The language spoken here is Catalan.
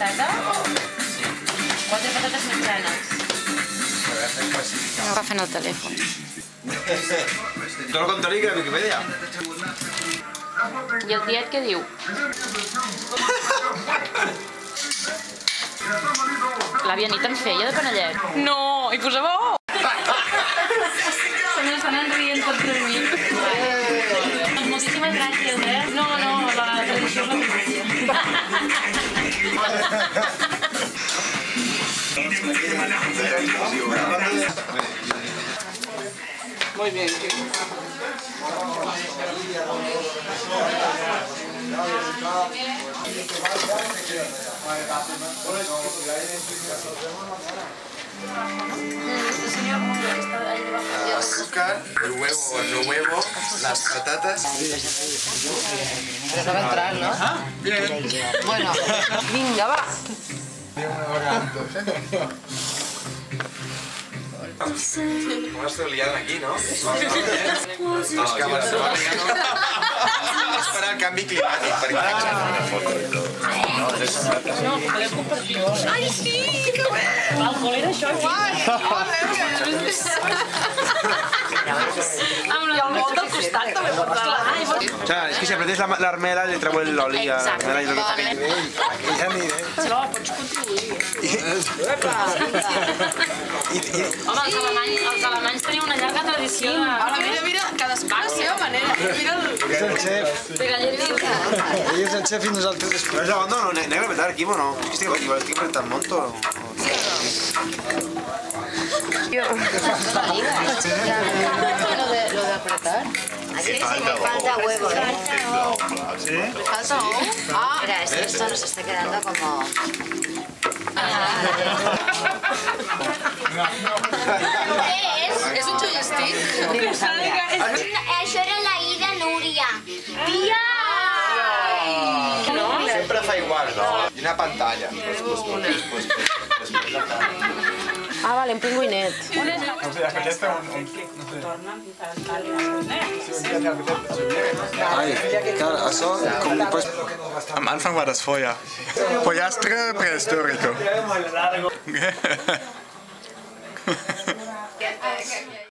patates? Sí. 4 patates mitjanes. No agafen el telèfon. Tot el contrari que la Viquipèdia. I el tiet què diu? L'àvia Anita en feia de panellet. No, hi posava ou! Se n'estan rient tots de mi. Moltíssimes gràcies, eh? No, la tradició és la tradició. Muy bien. Azúcar, el huevo, las patatas. Pero no va a entrar, ¿no? Bien. Bueno, venga, va. Com esteu liant aquí, no? És que Barcelona ja no... És per al canvi climàtic, perquè... No, podem compartir. Ai, sí, que bé! L'alcohol era això, aquí. Amb la volta al costat també pot anar. Clar, és que si apretes l'armela li treu l'oli a l'armela i tot aquell nivell. No, pots contribuir. Home, els alemanys tenien una llarga tradició de... Ara, mira, cadascú a la seva manera. Mira el... És el xef. de galletita. Ell és el xef i nosaltres Però després. és la onda, no? N'he d'apretar aquí, o no? Estic apretant molt, o...? Lo de apretar. Así sí, me falta huevo, ¿eh? ¿Sí? ¿Falta o? Ah, Mira, es que esto nos está quedando como... és un joystick. Això era la ida Núria. Tia! Sempre fa igual, no? I una pantalla. Ah, vale, un pingüinet. O sigui, aquesta no sé. Ai, clar, això com li pots... Am Anfang war das Feuer. Pollastre prähistorico.